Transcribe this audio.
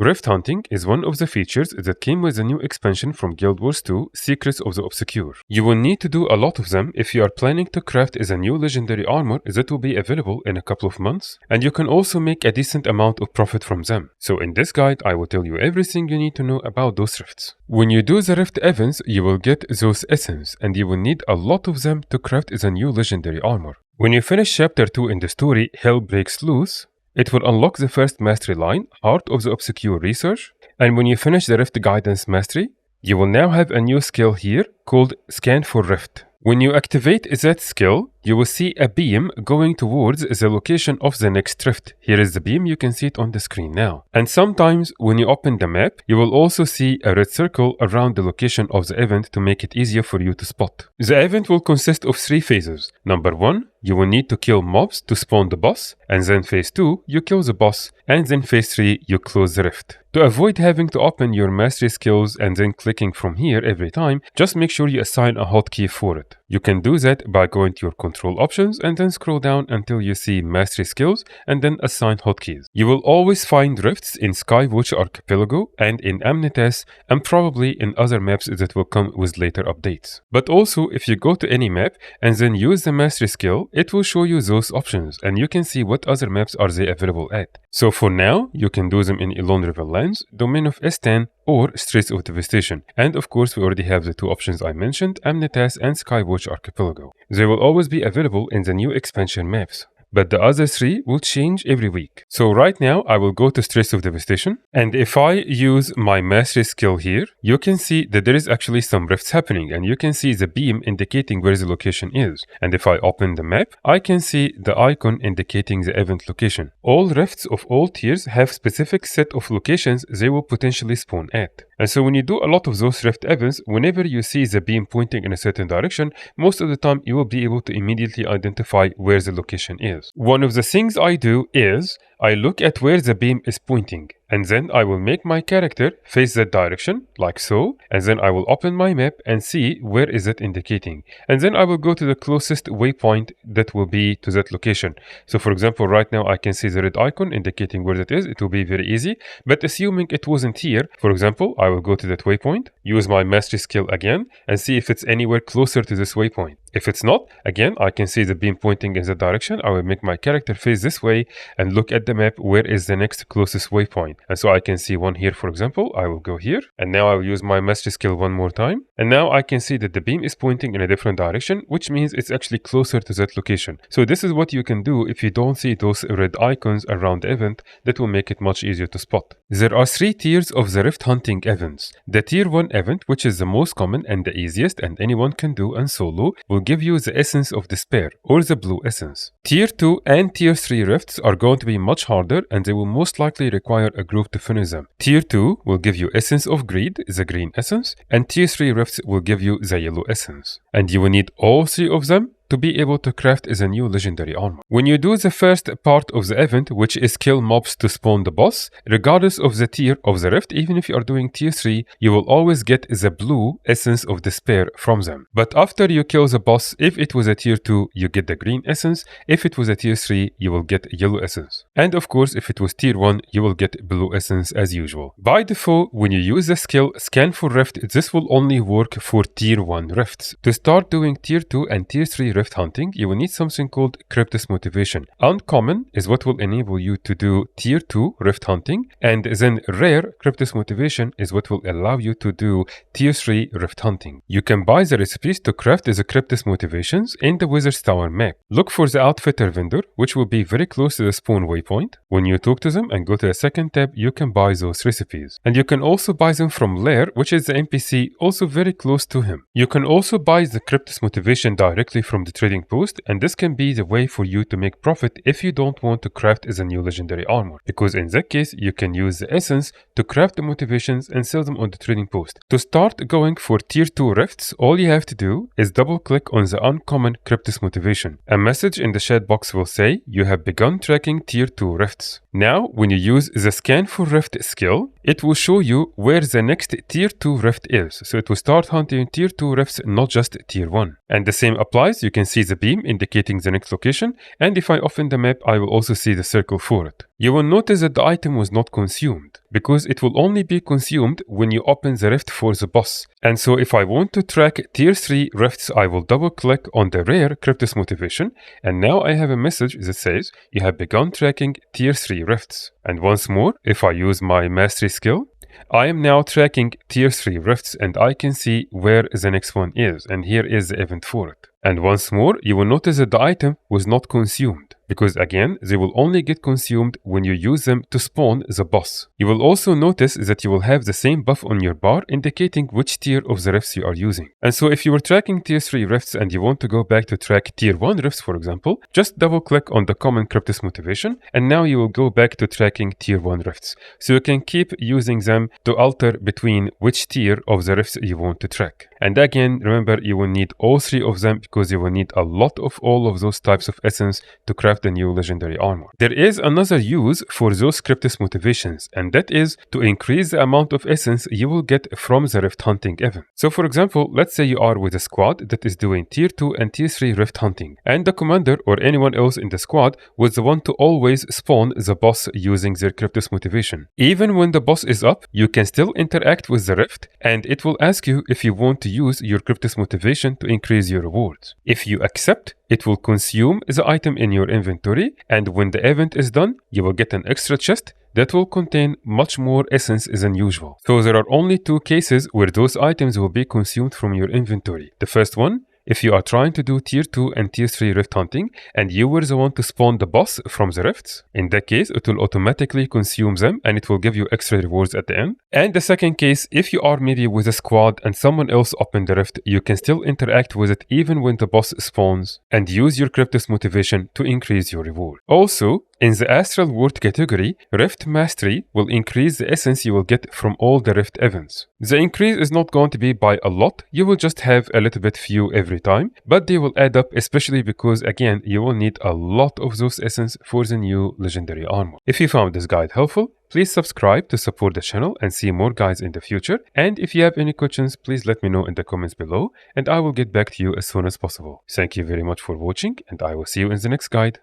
Rift Hunting is one of the features that came with the new expansion from Guild Wars 2 Secrets of the Obscure. You will need to do a lot of them if you are planning to craft the new Legendary Armor that will be available in a couple of months, and you can also make a decent amount of profit from them. So in this guide, I will tell you everything you need to know about those rifts. When you do the rift events, you will get those essence, and you will need a lot of them to craft the new Legendary Armor. When you finish Chapter 2 in the story, Hell Breaks Loose, it will unlock the first mastery line, Heart of the Obscure Research, and when you finish the Rift Guidance Mastery, you will now have a new skill here called Scan for Rift. When you activate that skill, you will see a beam going towards the location of the next rift. Here is the beam, you can see it on the screen now. And sometimes when you open the map, you will also see a red circle around the location of the event to make it easier for you to spot. The event will consist of 3 phases. Number 1, you will need to kill mobs to spawn the boss, and then phase 2, you kill the boss, and then phase 3, you close the rift. To avoid having to open your mastery skills and then clicking from here every time, just make sure you assign a hotkey for it. You can do that by going to your control options and then scroll down until you see mastery skills and then assign hotkeys. You will always find rifts in Skywatch Archipelago and in Amnitas, and probably in other maps that will come with later updates. But also, if you go to any map and then use the mastery skill, it will show you those options and you can see what other maps are they available at. So for now, you can do them in Elon River Lands, Domain of Estan, or Straits of Devastation. And of course, we already have the 2 options I mentioned, Amnitas and Skywatch Archipelago. They will always be available in the new expansion maps, but the other 3 will change every week. So right now, I will go to Straits of Devastation, and if I use my mastery skill here, you can see that there is actually some rifts happening, and you can see the beam indicating where the location is. And if I open the map, I can see the icon indicating the event location. All rifts of all tiers have specific set of locations they will potentially spawn at. And so when you do a lot of those rift events, whenever you see the beam pointing in a certain direction, most of the time you will be able to immediately identify where the location is. One of the things I do is I look at where the beam is pointing, and then I will make my character face that direction, like so, and then I will open my map and see where is it indicating. And then I will go to the closest waypoint that will be to that location. So for example, right now I can see the red icon indicating where that is. It will be very easy, but assuming it wasn't here, for example, I will go to that waypoint, use my mastery skill again, and see if it's anywhere closer to this waypoint. If it's not, again, I can see the beam pointing in that direction. I will make my character face this way and look at the map where is the next closest waypoint. And so I can see one here, for example. I will go here, and now I will use my mastery skill one more time. And now I can see that the beam is pointing in a different direction, which means it's actually closer to that location. So this is what you can do if you don't see those red icons around the event. That will make it much easier to spot. There are 3 tiers of the rift hunting events. The tier 1 event, which is the most common and the easiest and anyone can do and solo, will give you the Essence of Despair, or the Blue Essence. Tier 2 and Tier 3 rifts are going to be much harder and they will most likely require a group to finish them. Tier 2 will give you Essence of Greed, the Green Essence, and Tier 3 rifts will give you the Yellow Essence. And you will need all 3 of them to be able to craft the new Legendary Armor. When you do the first part of the event, which is kill mobs to spawn the boss, regardless of the tier of the rift, even if you are doing tier 3, you will always get the Blue Essence of Despair from them. But after you kill the boss, if it was a tier 2, you get the Green Essence. If it was a tier 3, you will get Yellow Essence. And of course, if it was tier 1, you will get Blue Essence as usual. By default, when you use the skill Scan for Rift, this will only work for tier 1 rifts. To start doing tier 2 and tier 3 rift hunting, you will need something called Kryptis Motivation. Uncommon is what will enable you to do tier 2 rift hunting, and then rare Kryptis Motivation is what will allow you to do tier 3 rift hunting. You can buy the recipes to craft the Kryptis Motivations in the Wizard's Tower map. Look for the outfitter vendor, which will be very close to the spawn waypoint. When you talk to them and go to the second tab, you can buy those recipes. And you can also buy them from Lair, which is the NPC also very close to him. You can also buy the Kryptis Motivation directly from the trading post, and this can be the way for you to make profit if you don't want to craft as a new Legendary Armor, because in that case you can use the essence to craft the motivations and sell them on the trading post. To start going for tier 2 rifts, all you have to do is double click on the uncommon Kryptis Motivation. A message in the chat box will say you have begun tracking tier 2 rifts. Now when you use the Scan for Rift skill, it will show you where the next tier 2 rift is. So it will start hunting tier 2 rifts, not just tier 1. And the same applies. You can see the beam indicating the next location, and if I open the map, I will also see the circle for it. You will notice that the item was not consumed. because it will only be consumed when you open the rift for the boss. And so if I want to track tier 3 rifts, I will double click on the rare Kryptis Motivation, and now I have a message that says you have begun tracking tier 3 rifts. And once more, if I use my mastery skill, I am now tracking tier 3 rifts, and I can see where the next one is, and here is the event for it. And once more, you will notice that the item was not consumed, because again, they will only get consumed when you use them to spawn the boss. You will also notice that you will have the same buff on your bar indicating which tier of the rifts you are using. And so if you were tracking tier 3 rifts and you want to go back to track tier 1 rifts, for example, just double click on the common Kryptis Motivation, and now you will go back to tracking tier 1 rifts. So you can keep using them to alter between which tier of the rifts you want to track. And again, remember, you will need all 3 of them because you will need a lot of all of those types of essence to craft the new legendary armor. There is another use for those Kryptis Motivations, and that is to increase the amount of essence you will get from the Rift Hunting event. So for example, let's say you are with a squad that is doing tier 2 and tier 3 Rift Hunting, and the commander or anyone else in the squad was the one to always spawn the boss using their Kryptis Motivation. Even when the boss is up, you can still interact with the Rift, and it will ask you if you want to use your Kryptis Motivation to increase your rewards. If you accept, it will consume the item in your inventory, and when the event is done, you will get an extra chest that will contain much more essence than usual. So there are only 2 cases where those items will be consumed from your inventory. The first one, if you are trying to do tier 2 and tier 3 rift hunting and you were the one to spawn the boss from the rifts, in that case it will automatically consume them and it will give you extra rewards at the end. And the second case, if you are maybe with a squad and someone else opened the rift, you can still interact with it even when the boss spawns and use your Kryptis Motivation to increase your reward. Also, in the Astral World category, Rift Mastery will increase the essence you will get from all the Rift events. The increase is not going to be by a lot, you will just have a little bit few every time, but they will add up, especially because again, you will need a lot of those essence for the new Legendary Armor. If you found this guide helpful, please subscribe to support the channel and see more guides in the future. And if you have any questions, please let me know in the comments below and I will get back to you as soon as possible. Thank you very much for watching and I will see you in the next guide.